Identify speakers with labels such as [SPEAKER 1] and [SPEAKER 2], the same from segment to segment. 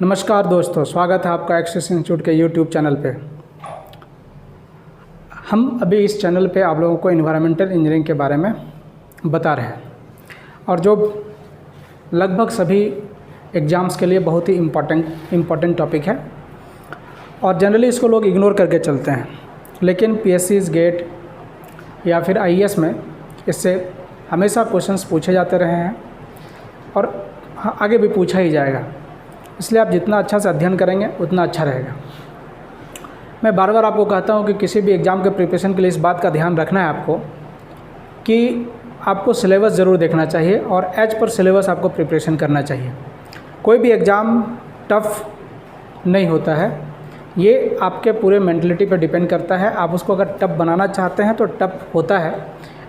[SPEAKER 1] नमस्कार दोस्तों, स्वागत है आपका एक्सिस इंस्टीट्यूट के यूट्यूब चैनल पे। हम अभी इस चैनल पे आप लोगों को इन्वायरमेंटल इंजीनियरिंग के बारे में बता रहे हैं और जो लगभग सभी एग्ज़ाम्स के लिए बहुत ही इम्पॉर्टेंट टॉपिक है और जनरली इसको लोग इग्नोर करके चलते हैं, लेकिन पीएससीज़ गेट या फिर आईएएस में इससे हमेशा क्वेश्चंस पूछे जाते रहे हैं और आगे भी पूछा ही जाएगा। इसलिए आप जितना अच्छा से अध्ययन करेंगे उतना अच्छा रहेगा। मैं बार बार आपको कहता हूं कि किसी भी एग्ज़ाम के प्रिपरेशन के लिए इस बात का ध्यान रखना है आपको कि आपको सिलेबस ज़रूर देखना चाहिए और एज पर सिलेबस आपको प्रिपरेशन करना चाहिए। कोई भी एग्ज़ाम टफ़ नहीं होता है, ये आपके पूरे मेंटलिटी पर डिपेंड करता है। आप उसको अगर टफ़ बनाना चाहते हैं तो टफ़ होता है,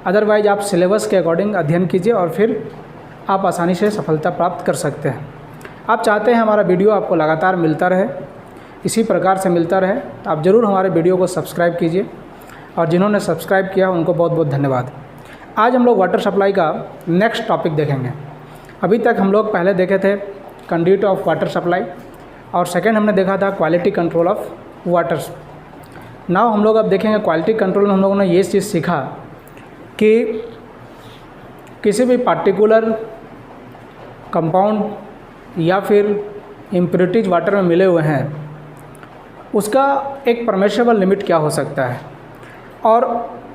[SPEAKER 1] अदरवाइज़ आप सिलेबस के अकॉर्डिंग अध्ययन कीजिए और फिर आप आसानी से सफलता प्राप्त कर सकते हैं। आप चाहते हैं हमारा वीडियो आपको लगातार मिलता रहे, इसी प्रकार से मिलता रहे, तो आप ज़रूर हमारे वीडियो को सब्सक्राइब कीजिए और जिन्होंने सब्सक्राइब किया उनको बहुत बहुत धन्यवाद। आज हम लोग वाटर सप्लाई का नेक्स्ट टॉपिक देखेंगे। अभी तक हम लोग पहले देखे थे कंड्यूट ऑफ वाटर सप्लाई और सेकेंड हमने देखा था quality control of water. Now हम लोग अब देखेंगे क्वालिटी कंट्रोल में हम लोगों ने ये चीज़ सीखा कि किसी भी पार्टिकुलर कंपाउंड या फिर इम्प्योरिटीज वाटर में मिले हुए हैं, उसका एक परमिसिबल लिमिट क्या हो सकता है और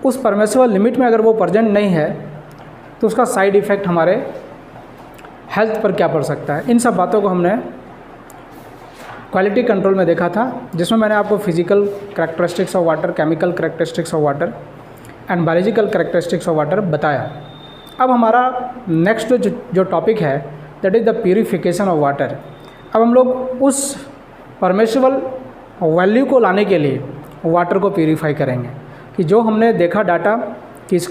[SPEAKER 1] उस परमिसिबल लिमिट में अगर वो प्रेजेंट नहीं है तो उसका साइड इफ़ेक्ट हमारे हेल्थ पर क्या पड़ सकता है। इन सब बातों को हमने क्वालिटी कंट्रोल में देखा था, जिसमें मैंने आपको physical characteristics of water, chemical characteristics of water and biological characteristics of water बताया। अब हमारा नेक्स्ट जो टॉपिक है that is the purification of water. अब हम लोग उस परमिसिबल वैल्यू को लाने के लिए वाटर को प्यूरीफाई करेंगे कि जो हमने देखा डाटा कि इस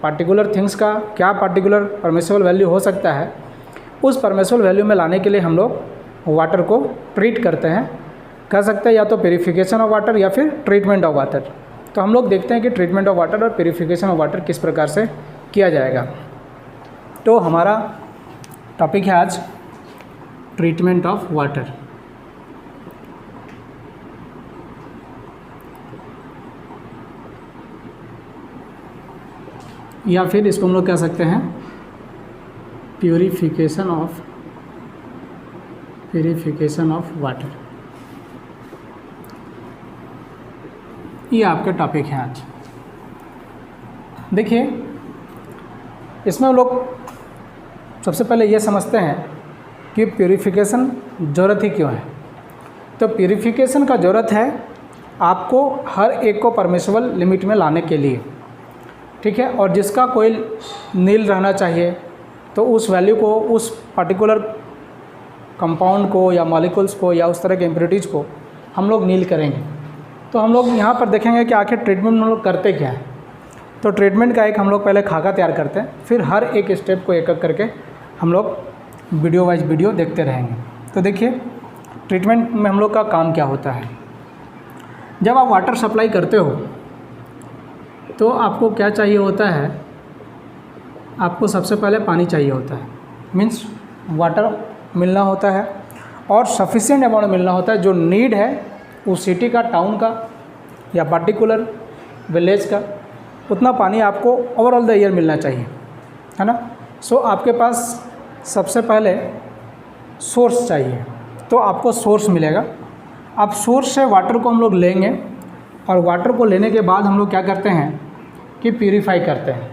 [SPEAKER 1] पार्टिकुलर थिंग्स का क्या पार्टिकुलर परमिसिबल वैल्यू हो सकता है, उस परमिसिबल वैल्यू में लाने के लिए हम लोग वाटर को ट्रीट करते हैं। कह सकते हैं या तो प्यूरिफिकेशन ऑफ वाटर या फिर ट्रीटमेंट ऑफ वाटर। तो हम लोग देखते हैं कि ट्रीटमेंट ऑफ वाटर और प्यूरिफिकेशन ऑफ वाटर किस प्रकार से किया जाएगा। तो हमारा टॉपिक है आज ट्रीटमेंट ऑफ वाटर। या फिर इसको हम लोग कह सकते हैं प्यूरिफिकेशन ऑफ वाटर। ये आपका टॉपिक है आज। देखिए, इसमें हम लोग सबसे पहले ये समझते हैं कि प्यूरिफिकेशन ज़रूरत ही क्यों है। तो प्यूरिफिकेशन का ज़रूरत है आपको हर एक को परमिसिबल लिमिट में लाने के लिए, ठीक है। और जिसका कोई नील रहना चाहिए तो उस वैल्यू को, उस पर्टिकुलर कंपाउंड को या मॉलिक्यूल्स को या उस तरह के इम्प्योरिटीज़ को हम लोग नील करेंगे। तो हम लोग यहाँ पर देखेंगे कि आखिर ट्रीटमेंट में हम लोग करते क्या है। तो ट्रीटमेंट का एक हम लोग पहले खाका तैयार करते हैं, फिर हर एक स्टेप को एक एक करके हम लोग वीडियो वाइज वीडियो देखते रहेंगे। तो देखिए, ट्रीटमेंट में हम लोग का काम क्या होता है। जब आप वाटर सप्लाई करते हो तो आपको क्या चाहिए होता है, आपको सबसे पहले पानी चाहिए होता है, मीन्स वाटर मिलना होता है और सफिशिएंट अमाउंट मिलना होता है। जो नीड है उस सिटी का, टाउन का या पर्टिकुलर विलेज का, उतना पानी आपको ओवरऑल द ईयर मिलना चाहिए, है ना। सो आपके पास सबसे पहले सोर्स चाहिए, तो आपको सोर्स मिलेगा। अब सोर्स से वाटर को हम लोग लेंगे और वाटर को लेने के बाद हम लोग क्या करते हैं कि प्यूरीफाई करते हैं।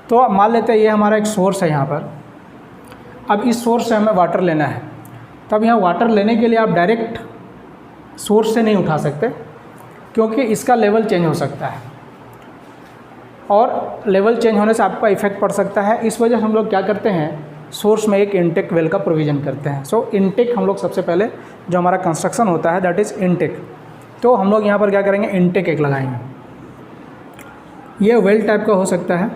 [SPEAKER 1] तो मान लेते हैं ये हमारा एक सोर्स है यहाँ पर। अब इस सोर्स से हमें वाटर लेना है, तब यहाँ वाटर लेने के लिए आप डायरेक्ट सोर्स से नहीं उठा सकते, क्योंकि इसका लेवल चेंज हो सकता है और लेवल चेंज होने से आपका इफेक्ट पड़ सकता है। इस वजह से हम लोग क्या करते हैं, सोर्स में एक इनटेक वेल का प्रोविज़न करते हैं। सो इनटेक हम लोग सबसे पहले जो हमारा कंस्ट्रक्शन होता है दैट इज़ इनटेक। तो हम लोग यहाँ पर क्या करेंगे, इनटेक एक लगाएंगे। ये वेल टाइप का हो सकता है,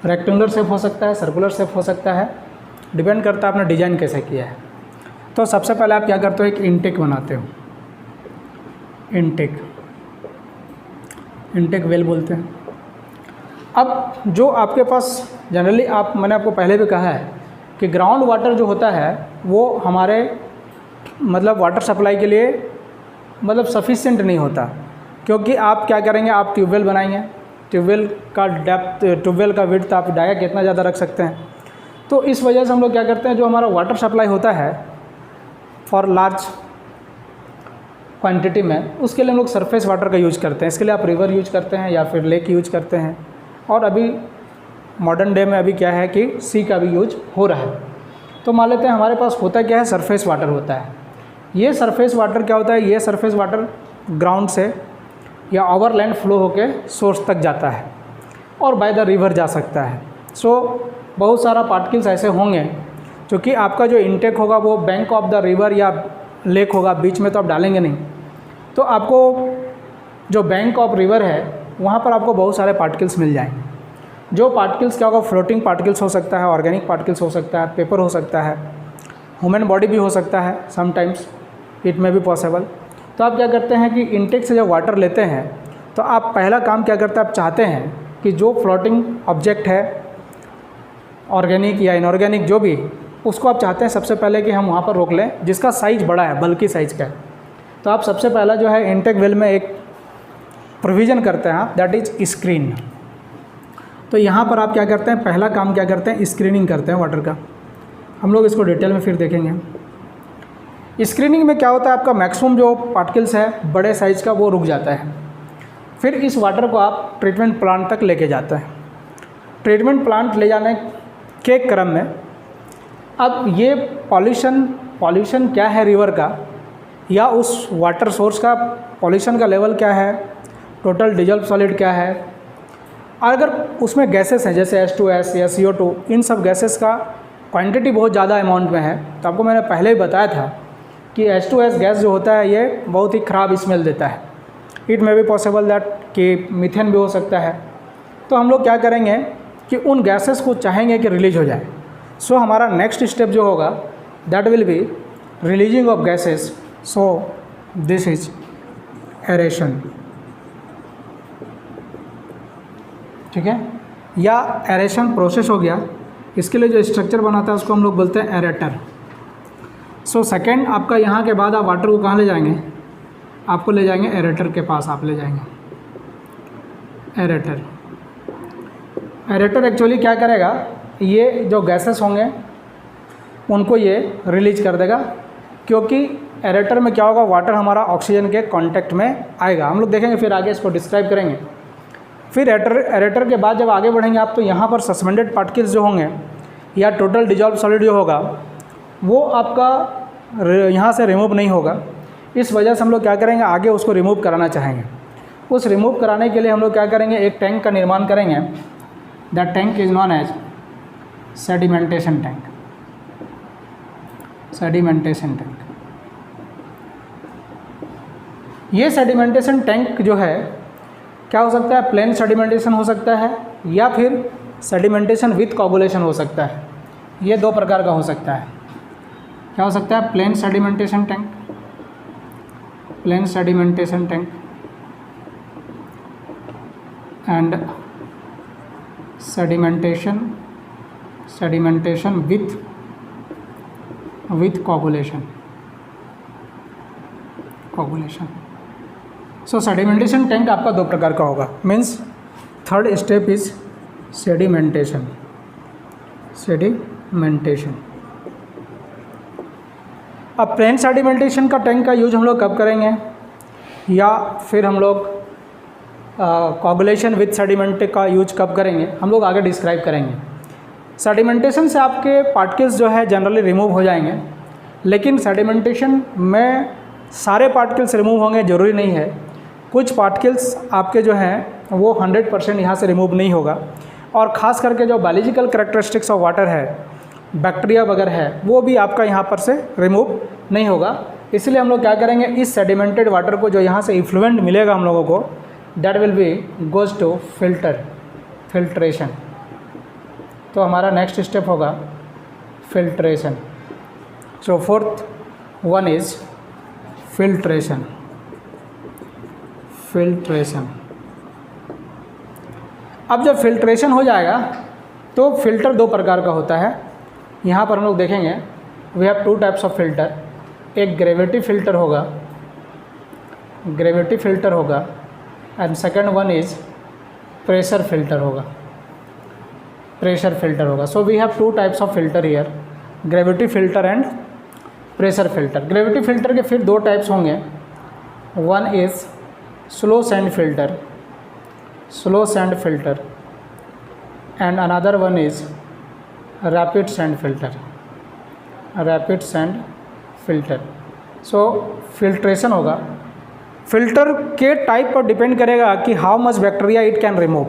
[SPEAKER 1] रेक्टेंगुलर शेप हो सकता है, सर्कुलर शेप हो सकता है, डिपेंड करता है आपने डिज़ाइन कैसे किया है। तो सबसे पहले आप क्या करते हो, एक इनटेक बनाते हो। इनटेक वेल बोलते हैं। अब जो आपके पास जनरली मैंने आपको पहले भी कहा है कि ग्राउंड वाटर जो होता है वो हमारे मतलब वाटर सप्लाई के लिए मतलब सफिशिएंट नहीं होता, क्योंकि आप क्या करेंगे, आप ट्यूबवेल बनाएंगे, ट्यूबवेल का डेप्थ, ट्यूबवेल का विड्थ आप डाया कितना ज़्यादा रख सकते हैं। तो इस वजह से हम लोग क्या करते हैं, जो हमारा वाटर सप्लाई होता है फॉर लार्ज क्वांटिटी में, उसके लिए हम लोग सरफेस वाटर का यूज़ करते हैं। इसके लिए आप रिवर यूज करते हैं या फिर लेक यूज करते हैं, और अभी मॉडर्न डे में अभी क्या है कि सी का भी यूज हो रहा है। तो मान लेते हैं हमारे पास होता क्या है, सरफेस वाटर होता है। ये सरफेस वाटर क्या होता है, ये सरफेस वाटर ग्राउंड से या ओवरलैंड फ्लो होकर सोर्स तक जाता है और बाय द रिवर जा सकता है। सो बहुत सारा पार्टिकल्स ऐसे होंगे जो कि आपका जो इनटेक होगा वो बैंक ऑफ द रिवर या लेक होगा, बीच में तो आप डालेंगे नहीं। तो आपको जो बैंक ऑफ रिवर है वहाँ पर आपको बहुत सारे पार्टिकल्स मिल जाएंगे। जो पार्टिकल्स क्या होगा, फ्लोटिंग पार्टिकल्स हो सकता है, ऑर्गेनिक पार्टिकल्स हो सकता है, पेपर हो सकता है, ह्यूमन बॉडी भी हो सकता है, समटाइम्स इट में भी पॉसिबल। तो आप क्या करते हैं कि इनटेक से जब वाटर लेते हैं तो आप पहला काम क्या करते हैं, आप चाहते हैं कि जो फ्लोटिंग ऑब्जेक्ट है ऑर्गेनिक या इनऑर्गेनिक जो भी, उसको आप चाहते हैं सबसे पहले कि हम वहाँ पर रोक लें जिसका साइज़ बड़ा है, बल्कि साइज़ का है। तो आप सबसे पहला जो है इनटेक वेल में एक प्रोविज़न करते हैं, दैट इज़ स्क्रीन। तो यहाँ पर आप क्या करते हैं, पहला काम क्या करते हैं, स्क्रीनिंग करते हैं वाटर का। हम लोग इसको डिटेल में फिर देखेंगे। स्क्रीनिंग में क्या होता है, आपका मैक्सिमम जो पार्टिकल्स है बड़े साइज़ का वो रुक जाता है। फिर इस वाटर को आप ट्रीटमेंट प्लांट तक लेके जाते हैं। ट्रीटमेंट प्लांट ले जाने के क्रम में अब ये पॉल्यूशन क्या है रिवर का या उस वाटर सोर्स का, पॉल्यूशन का लेवल क्या है, टोटल डिजॉल्व सॉलिड क्या है, अगर उसमें गैसेस हैं जैसे H2S या CO2, इन सब गैसेस का क्वांटिटी बहुत ज़्यादा अमाउंट में है। तो आपको मैंने पहले ही बताया था कि H2S गैस जो होता है ये बहुत ही ख़राब स्मेल देता है। It may be possible that कि मीथेन भी हो सकता है। तो हम लोग क्या करेंगे कि उन गैसेस को चाहेंगे कि रिलीज हो जाए। सो हमारा नेक्स्ट स्टेप जो होगा that will be releasing of gases. So this is aeration, ठीक है, या एरेशन प्रोसेस हो गया। इसके लिए जो स्ट्रक्चर बनाता है उसको हम लोग बोलते हैं एरेटर। सो सेकेंड आपका यहाँ के बाद आप वाटर को कहाँ ले जाएंगे, आपको ले जाएंगे एरेटर के पास, आप ले जाएंगे एरेटर। एरेटर एक्चुअली क्या करेगा, ये जो गैसेस होंगे उनको ये रिलीज कर देगा, क्योंकि एरेटर में क्या होगा, वाटर हमारा ऑक्सीजन के कांटेक्ट में आएगा। हम लोग देखेंगे फिर आगे इसको डिस्क्राइब करेंगे। फिर एरेटर के बाद जब आगे बढ़ेंगे आप तो यहाँ पर सस्पेंडेड पार्टिकल्स जो होंगे या टोटल डिजॉल्व सॉलिड जो होगा वो आपका यहाँ से रिमूव नहीं होगा। इस वजह से हम लोग क्या करेंगे, आगे उसको रिमूव कराना चाहेंगे। उस रिमूव कराने के लिए हम लोग क्या करेंगे, एक टैंक का निर्माण करेंगे। That tank is known as sedimentation tank. Sedimentation tank, ये सेडिमेंटेशन टैंक जो है क्या हो सकता है, प्लेन सेडिमेंटेशन हो सकता है या फिर सेडिमेंटेशन विथ कोगुलेशन हो सकता है। ये दो प्रकार का हो सकता है। क्या हो सकता है, plain sedimentation tank, plain sedimentation tank and sedimentation with coagulation. So sedimentation tank आपका दो प्रकार का होगा, means third step is sedimentation. अब प्लेन सेडिमेंटेशन का टैंक का यूज हम लोग कब करेंगे, या फिर हम लोग कोगुलेशन विथ सेडिमेंट का यूज कब करेंगे, हम लोग आगे डिस्क्राइब करेंगे। सेडिमेंटेशन से आपके पार्टिकल्स जो है जनरली रिमूव हो जाएंगे, लेकिन सेडिमेंटेशन में सारे पार्टिकल्स रिमूव होंगे ज़रूरी नहीं है। कुछ पार्टिकल्स आपके जो हैं वो 100% यहाँ से रिमूव नहीं होगा, और ख़ास करके जो बायोलॉजिकल कैरेक्टरिस्टिक्स ऑफ वाटर है, बैक्टीरिया वगैरह है, वो भी आपका यहाँ पर से रिमूव नहीं होगा। इसलिए हम लोग क्या करेंगे, इस सेडिमेंटेड वाटर को जो यहाँ से इफ्लुएंट मिलेगा हम लोगों को, that will be goes to filtration. तो हमारा नेक्स्ट स्टेप होगा filtration. So fourth one is filtration. अब जब फिल्ट्रेशन हो जाएगा तो फिल्टर दो प्रकार का होता है। यहाँ पर हम लोग देखेंगे we have two types of filter. एक ग्रेविटी फ़िल्टर होगा, ग्रेविटी फ़िल्टर होगा, and second one is pressure filter होगा, प्रेशर फ़िल्टर होगा। So we have two types of filter here, gravity filter and pressure filter. Gravity filter के फिर दो types होंगे, one is slow sand filter, slow sand filter, and another one is rapid sand filter, rapid sand filter. So filtration होगा, filter के type पर depend करेगा कि how much bacteria it can remove.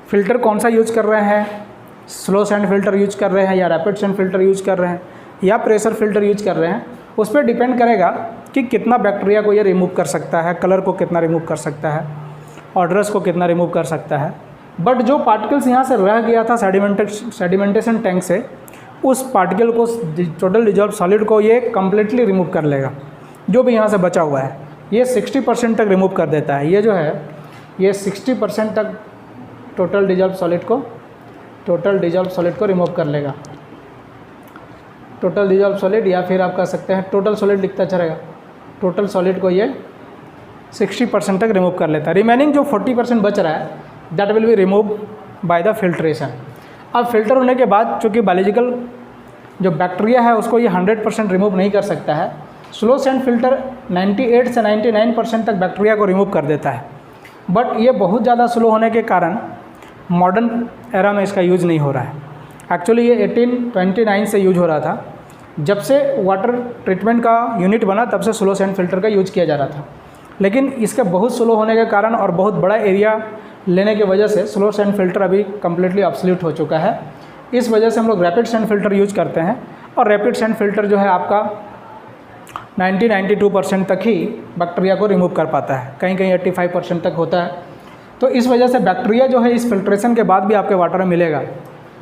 [SPEAKER 1] Filter कौन सा use कर रहे हैं, स्लो सैंड फ़िल्टर यूज़ कर रहे हैं या रैपिड सैंड फ़िल्टर यूज़ कर रहे हैं या प्रेशर फ़िल्टर यूज़ कर रहे हैं, उस पर डिपेंड करेगा कि कितना बैक्टीरिया को ये रिमूव कर सकता है, कलर को कितना रिमूव कर सकता है, ऑर्डर्स को कितना रिमूव कर सकता है। बट जो पार्टिकल्स यहाँ से रह गया था सेडिमेंटेशन टैंक से, उस पार्टिकल को, टोटल डिजॉल्व सॉलिड को ये कम्प्लीटली रिमूव कर लेगा। जो भी यहाँ से बचा हुआ है ये 60% तक रिमूव कर देता है। ये जो है ये 60% तक टोटल डिजॉल्व सॉलिड को रिमूव कर लेगा। टोटल डिजॉल्व सॉलिड, या फिर आप कह सकते हैं टोटल सॉलिड लिखता चलेगा, टोटल सॉलिड को ये 60% तक रिमूव कर लेता है। रिमेनिंग जो 40% बच रहा है that will be remove by the filtration. अब फिल्टर होने के बाद चूँकि बायोलॉजिकल जो बैक्टीरिया है उसको ये 100% रिमूव नहीं कर सकता है, स्लो सैंड फिल्टर 98 से 99% तक बैक्टीरिया को रिमूव कर देता है। बट ये बहुत ज़्यादा स्लो होने के कारण मॉडर्न एरा में इसका यूज़ नहीं हो रहा है। एक्चुअली ये 1829 से यूज हो रहा था। जब से वाटर ट्रीटमेंट का यूनिट बना तब से स्लो सैंड फिल्टर का यूज किया जा रहा था, लेकिन इसके बहुत स्लो होने के कारण और बहुत बड़ा एरिया लेने की वजह से स्लो सैंड फिल्टर अभी कम्प्लीटली ऑब्सोल्यूट हो चुका है। इस वजह से हम लोग रैपिड सैंड फिल्टर यूज करते हैं, और रैपिड सैंड फिल्टर जो है आपका 90-92% तक ही बैक्टीरिया को रिमूव कर पाता है, कहीं कहीं 85% तक होता है। तो इस वजह से बैक्टीरिया जो है इस फिल्ट्रेशन के बाद भी आपके वाटर में मिलेगा।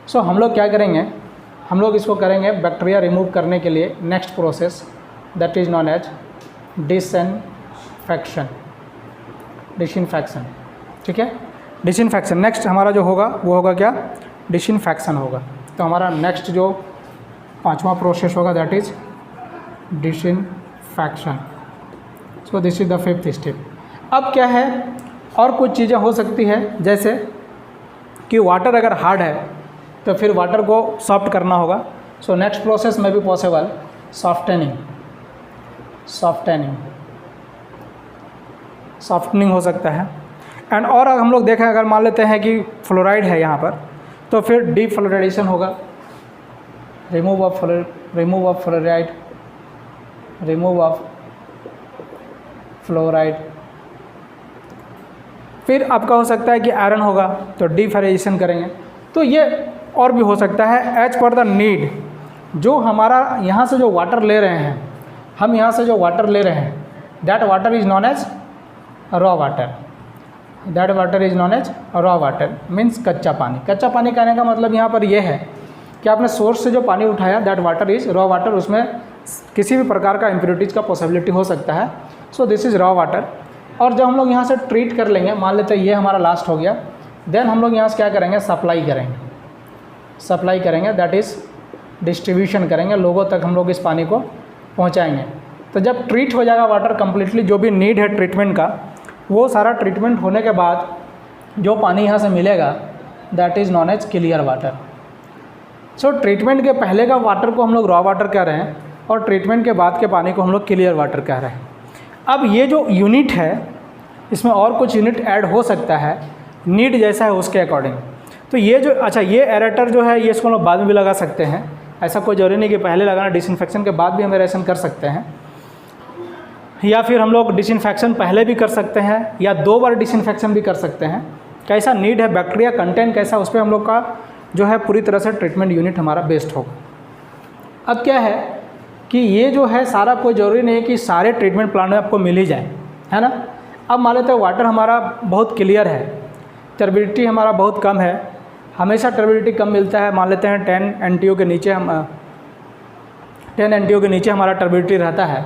[SPEAKER 1] सो हम लोग क्या करेंगे, हम लोग इसको करेंगे बैक्टीरिया रिमूव करने के लिए next process that is known as disinfection. ठीक है, डिसइंफेक्शन नेक्स्ट हमारा जो होगा वो होगा क्या, डिसइंफेक्शन होगा। तो हमारा नेक्स्ट जो पांचवा प्रोसेस होगा that is disinfection. So this is the fifth step. अब क्या है, और कुछ चीज़ें हो सकती है, जैसे कि वाटर अगर हार्ड है तो फिर वाटर को सॉफ्ट करना होगा। सो नेक्स्ट प्रोसेस में भी पॉसिबल सॉफ्टनिंग हो सकता है। एंड और हम लोग देखें, अगर मान लेते हैं कि फ्लोराइड है यहाँ पर, तो फिर डीफ्लोराइडेशन होगा, रिमूव ऑफ फ्लोराइड। फिर आपका हो सकता है कि आयरन होगा तो डीफ्लोराइडेशन करेंगे। तो ये और भी हो सकता है एज पर द नीड। जो हमारा यहाँ से जो वाटर ले रहे हैं, हम यहाँ से जो वाटर ले रहे हैं, that water is known as raw water, means कच्चा पानी। कच्चा पानी कहने का मतलब यहाँ पर यह है कि आपने सोर्स से जो पानी उठाया that water is raw water, उसमें किसी भी प्रकार का इम्प्योरिटीज़ का पॉसिबिलिटी हो सकता है। So this is raw water. और जब हम लोग यहाँ से ट्रीट कर लेंगे, मान लेते हैं ये हमारा लास्ट हो गया, देन हम लोग यहाँ से क्या करेंगे, सप्लाई करेंगे दैट इज़ डिस्ट्रीब्यूशन करेंगे, लोगों तक हम लोग इस पानी को पहुँचाएंगे। तो जब ट्रीट हो जाएगा वाटर कम्प्लीटली, जो भी नीड है ट्रीटमेंट का, वो सारा ट्रीटमेंट होने के बाद जो पानी यहाँ से मिलेगा that is known as clear water. So treatment के पहले का वाटर को हम लोग रॉ वाटर कह रहे हैं, और ट्रीटमेंट के बाद के पानी को हम लोग क्लियर वाटर कह रहे हैं। अब ये जो यूनिट है इसमें और कुछ यूनिट ऐड हो सकता है, नीड जैसा है उसके अकॉर्डिंग। तो ये जो ये एरेटर जो है, ये इसको हम लोग बाद में भी लगा सकते हैं, ऐसा कोई ज़रूरी नहीं कि पहले लगाना, डिसइंफेक्शन के बाद भी हम एरेशन कर सकते हैं, या फिर हम लोग डिसइंफेक्शन पहले भी कर सकते हैं या 2 बार डिसइंफेक्शन भी कर सकते हैं। कैसा नीड है, बैक्टीरिया कंटेंट कैसा, उस पर हम लोग का जो है पूरी तरह से ट्रीटमेंट यूनिट हमारा बेस्ड होगा। अब क्या है कि ये जो है सारा कोई ज़रूरी नहीं है कि सारे ट्रीटमेंट प्लान में आपको मिल ही जाए, है ना। अब मान लेते हैं वाटर हमारा बहुत क्लियर है, टर्बिडिटी हमारा बहुत कम है, हमेशा टर्बिडिटी कम मिलता है, मान लेते हैं 10 NTU के नीचे 10 NTU के नीचे हमारा टर्बिडिटी रहता है,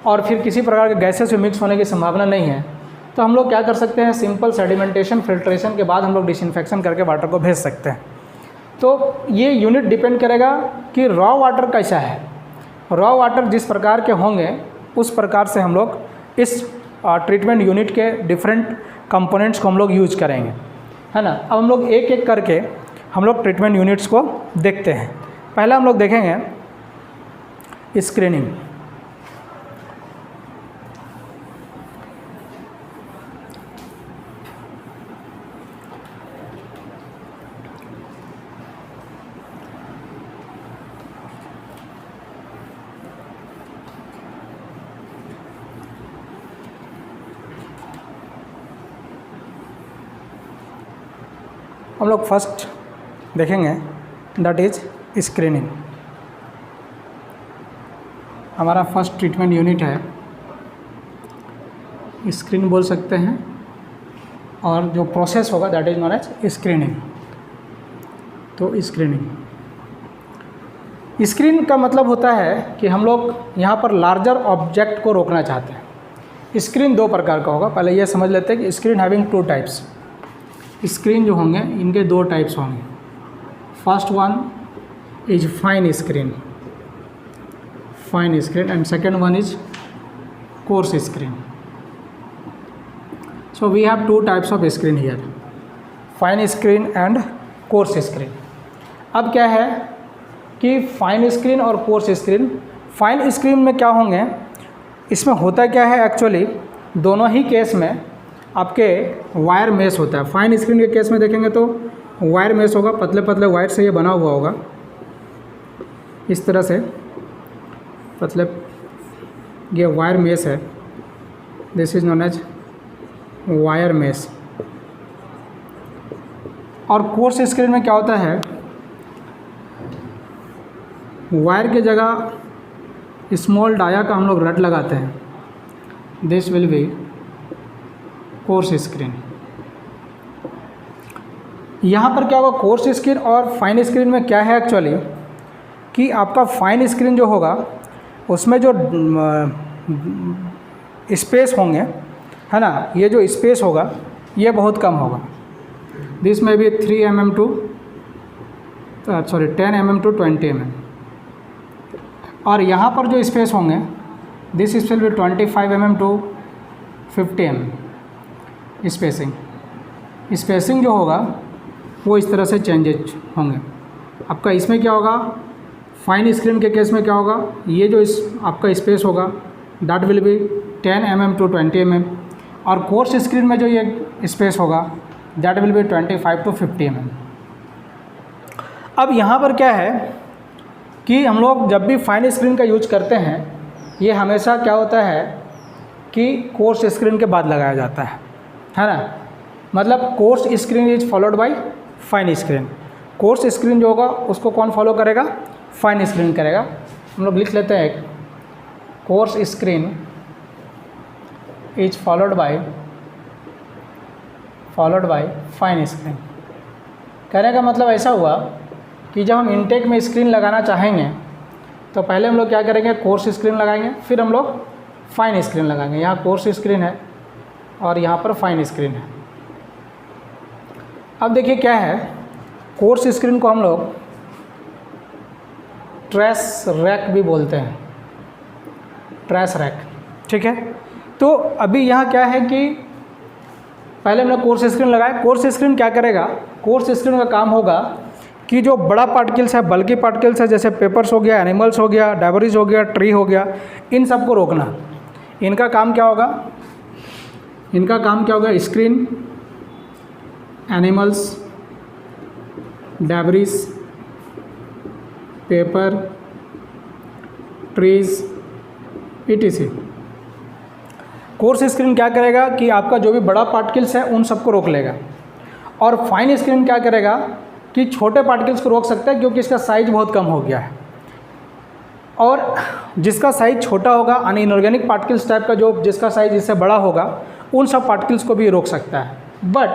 [SPEAKER 1] और फिर किसी प्रकार के गैसेस से मिक्स होने की संभावना नहीं है, तो हम लोग क्या कर सकते हैं, सिंपल सेडिमेंटेशन फिल्ट्रेशन के बाद हम लोग डिसइंफेक्शन करके वाटर को भेज सकते हैं। तो ये यूनिट डिपेंड करेगा कि रॉ वाटर कैसा है। रॉ वाटर जिस प्रकार के होंगे उस प्रकार से हम लोग इस ट्रीटमेंट यूनिट के डिफरेंट कंपोनेंट्स को हम लोग यूज करेंगे, है ना। अब हम लोग एक एक करके हम लोग ट्रीटमेंट यूनिट्स को देखते हैं। पहला हम लोग देखेंगे स्क्रीनिंग। हम लोग फर्स्ट देखेंगे दैट इज स्क्रीनिंग। हमारा फर्स्ट ट्रीटमेंट यूनिट है, स्क्रीन बोल सकते हैं, और जो प्रोसेस होगा that is known as screening. तो स्क्रीन का मतलब होता है कि हम लोग यहाँ पर लार्जर ऑब्जेक्ट को रोकना चाहते हैं। स्क्रीन दो प्रकार का होगा। पहले ये समझ लेते हैं कि screen having two types. Screen जो होंगे इनके दो टाइप्स होंगे। First one is fine screen and second one is coarse screen. So we have two types of screen here, fine screen and coarse screen. अब क्या है कि फाइन स्क्रीन और कोर्स स्क्रीन, फाइन स्क्रीन में क्या होंगे, इसमें होता क्या है एक्चुअली, दोनों ही केस में आपके वायर मेश होता है। फाइन स्क्रीन के केस में देखेंगे तो वायर मेश होगा, पतले पतले वायर से ये बना हुआ होगा, इस तरह से पतले, ये वायर मेश है, this is known as wire mesh. और कोर्स स्क्रीन में क्या होता है, वायर की जगह स्मॉल डाया का हम लोग रट लगाते हैं, this will be course screen. यहाँ पर क्या होगा, कोर्स स्क्रीन और फाइन स्क्रीन में क्या है एक्चुअली कि आपका फाइन स्क्रीन जो होगा उसमें जो स्पेस होंगे, है ना, ये जो स्पेस होगा ये बहुत कम होगा। दिस में भी 3 mm to 10 mm to 20 mm। और यहाँ पर जो स्पेस होंगे दिस स्पेस भी 25 mm टू 50 mm। स्पेसिंग जो होगा वो इस तरह से चेंजेज होंगे। आपका इसमें क्या होगा, फाइन स्क्रीन के केस में क्या होगा, ये जो आपका स्पेस होगा that will be 10 mm to 20 mm। और कोर्स स्क्रीन में जो ये स्पेस होगा that will be 25 to 50 mm। अब यहाँ पर क्या है कि हम लोग जब भी फाइन स्क्रीन का यूज करते हैं ये हमेशा क्या होता है कि कोर्स स्क्रीन के बाद लगाया जाता है ना। मतलब course screen is followed by fine screen. Course screen जो होगा उसको कौन फॉलो करेगा, फाइन स्क्रीन करेगा। हम लोग लिख लेते हैं course screen is followed by fine screen. कहने का मतलब ऐसा हुआ कि जब हम इनटेक में स्क्रीन लगाना चाहेंगे तो पहले हम लोग क्या करेंगे, कोर्स स्क्रीन लगाएंगे, फिर हम लोग फाइन स्क्रीन लगाएंगे। यहाँ कोर्स स्क्रीन है और यहाँ पर फाइन स्क्रीन है। अब देखिए क्या है, कोर्स स्क्रीन को हम लोग ट्रेस रैक भी बोलते हैं, ट्रेस रैक, ठीक है। तो अभी यहाँ क्या है कि पहले हम लोग कोर्स स्क्रीन लगाए। कोर्स स्क्रीन क्या करेगा, कोर्स स्क्रीन का काम होगा कि जो बड़ा पार्टिकल्स है, बल्कि पार्टिकल्स है, जैसे पेपर्स हो गया, एनिमल्स हो गया, डेब्रिस हो गया, ट्री हो गया, इन सब को रोकना। इनका काम क्या होगा, screen, animals, debris, paper, trees, etc। Course screen क्या करेगा कि आपका जो भी बड़ा पार्टिकल्स है उन सबको रोक लेगा। और फाइन स्क्रीन क्या करेगा कि छोटे पार्टिकल्स को रोक सकता है क्योंकि इसका साइज बहुत कम हो गया है। और जिसका साइज छोटा होगा, अनइनऑर्गेनिक पार्टिकल्स टाइप का जो जिसका साइज इससे बड़ा होगा, उन सब पार्टिकल्स को भी रोक सकता है। बट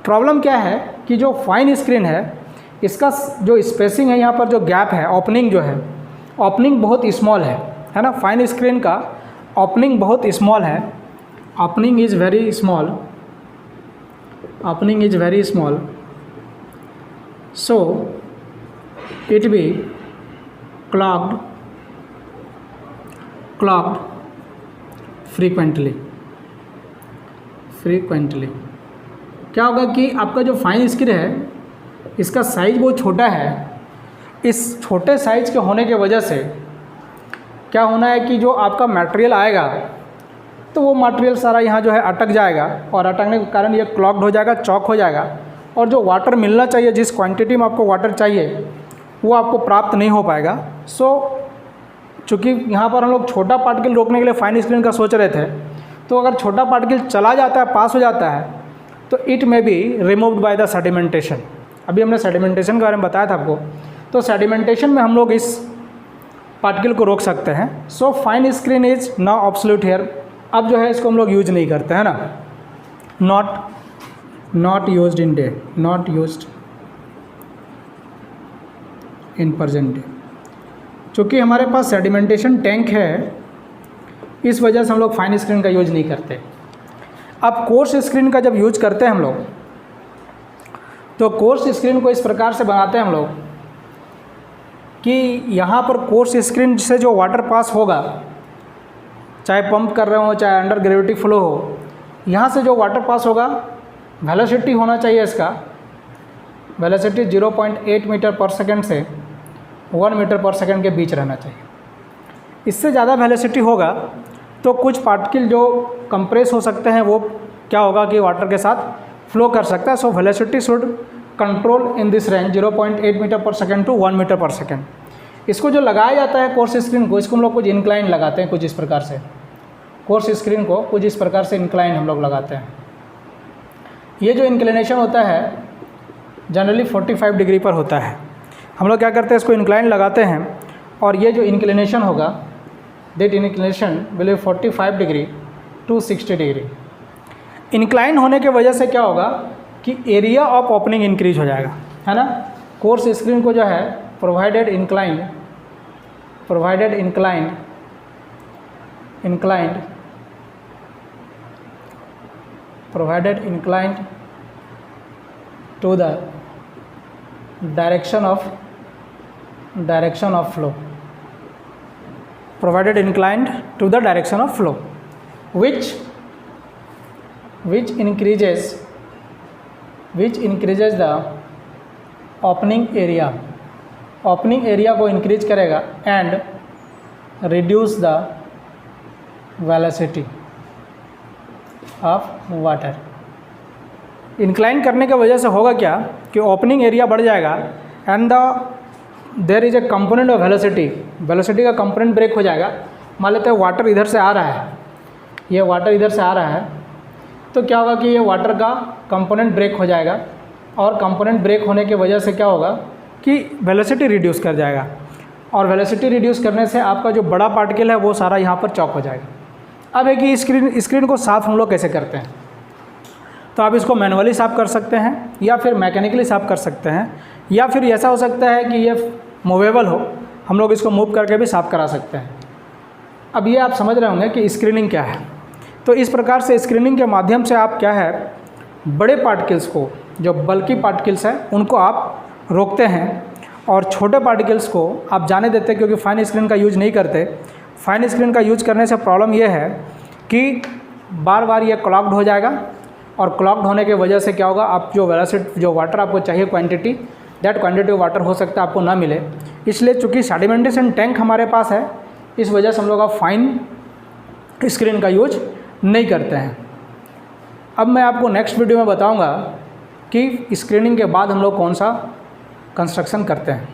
[SPEAKER 1] प्रॉब्लम क्या है कि जो फाइन स्क्रीन है इसका जो स्पेसिंग है, यहाँ पर जो गैप है, ओपनिंग जो है, ओपनिंग बहुत स्मॉल है ना। फाइन स्क्रीन का ओपनिंग बहुत स्मॉल है, opening is very small, so it be clogged clogged frequently. क्या होगा कि आपका जो फाइन स्क्रीन है इसका साइज़ बहुत छोटा है। इस छोटे साइज़ के होने की वजह से क्या होना है कि जो आपका मटेरियल आएगा तो वो मटेरियल सारा यहाँ जो है अटक जाएगा, और अटकने के कारण ये क्लॉग्ड हो जाएगा, चॉक हो जाएगा, और जो वाटर मिलना चाहिए, जिस क्वांटिटी में आपको वाटर चाहिए वो आपको प्राप्त नहीं हो पाएगा। चूँकि यहाँ पर हम लोग छोटा पार्टिकल रोकने के लिए फाइन स्क्रीन का सोच रहे थे, तो अगर छोटा पार्टिकल चला जाता है, पास हो जाता है, तो it may be removed by the sedimentation. अभी हमने सेडिमेंटेशन के बारे में बताया था आपको, तो सेडिमेंटेशन में हम लोग इस पार्टिकल को रोक सकते हैं। So fine screen is now absolute here. अब जो है इसको हम लोग यूज नहीं करते हैं ना, not used in day, not used in present day. चूँकि हमारे पास सेडिमेंटेशन टैंक है, इस वजह से हम लोग फाइन स्क्रीन का यूज नहीं करते। अब कोर्स स्क्रीन का जब यूज करते हैं हम लोग, तो कोर्स स्क्रीन को इस प्रकार से बनाते हैं हम लोग कि यहाँ पर कोर्स स्क्रीन से जो वाटर पास होगा, चाहे पंप कर रहे हो चाहे अंडर ग्रेविटी फ्लो हो, यहाँ से जो वाटर पास होगा वेलोसिटी होना चाहिए इसका, वेलोसिटी 0.8 मीटर पर सेकेंड से 1 मीटर पर सेकेंड के बीच रहना चाहिए। इससे ज़्यादा वेलोसिटी होगा तो कुछ पार्टिकल जो कंप्रेस हो सकते हैं वो क्या होगा कि वाटर के साथ फ्लो कर सकता है। So velocity should control in this range 0.8 metre per second to 1 metre per second. इसको जो लगाया जाता है कोर्स स्क्रीन को, इसको हम लोग कुछ इंक्लाइन लगाते हैं, कुछ इस प्रकार से कोर्स स्क्रीन को कुछ इस प्रकार से इंक्लाइन हम लोग लगाते हैं। ये जो इंक्लिनेशन होता है जनरली 45 डिग्री पर होता है। हम लोग क्या करते हैं, इसको इंक्लाइन लगाते हैं, और ये जो इंक्लिनेशन होगा that inclination will be 45 degree to 60 degree. Incline होने के वजह से क्या होगा कि एरिया ऑफ ओपनिंग इंक्रीज हो जाएगा, है ना। कोर्स स्क्रीन को जो है provided inclined to the direction of flow, provided inclined to the direction of flow, which increases the opening area को इंक्रीज करेगा and reduce the velocity of water. Incline करने की वजह से होगा क्या कि ओपनिंग एरिया बढ़ जाएगा and there is a component of velocity का कंपोनेंट ब्रेक हो जाएगा। मान लेते हैं वाटर इधर से आ रहा है, ये वाटर इधर से आ रहा है, तो क्या होगा कि ये वाटर का कंपोनेंट ब्रेक हो जाएगा, और कंपोनेंट ब्रेक होने की वजह से क्या होगा कि वेलोसिटी रिड्यूस कर जाएगा, और वेलोसिटी रिड्यूस करने से आपका जो बड़ा पार्टिकल है वो सारा यहाँ पर चॉक हो जाएगा। अब है कि स्क्रीन को साफ़ हम लोग कैसे करते हैं, तो आप इसको मैनुअली साफ़ कर सकते हैं या फिर मैकेनिकली साफ़ कर सकते हैं, या फिर ऐसा हो सकता है कि ये मूवेबल हो, हम लोग इसको मूव करके भी साफ़ करा सकते हैं। अब ये आप समझ रहे होंगे कि स्क्रीनिंग क्या है। तो इस प्रकार से स्क्रीनिंग के माध्यम से आप क्या है बड़े पार्टिकल्स को, जो बल्कि पार्टिकल्स हैं उनको आप रोकते हैं, और छोटे पार्टिकल्स को आप जाने देते हैं, क्योंकि फाइन स्क्रीन का यूज नहीं करते। फाइन स्क्रीन का यूज करने से प्रॉब्लम यह है कि बार बार ये क्लॉग्ड हो जाएगा, और क्लॉग्ड होने की वजह से क्या होगा, आप जो वेलोसिटी जो वाटर आपको चाहिए quantity, that quantity of water हो सकता है आपको ना मिले। इसलिए चूँकि सेडिमेंटेशन टैंक हमारे पास है, इस वजह से हम लोग फाइन स्क्रीन का यूज नहीं करते हैं। अब मैं आपको नेक्स्ट वीडियो में बताऊंगा कि स्क्रीनिंग के बाद हम लोग कौन सा कंस्ट्रक्शन करते हैं।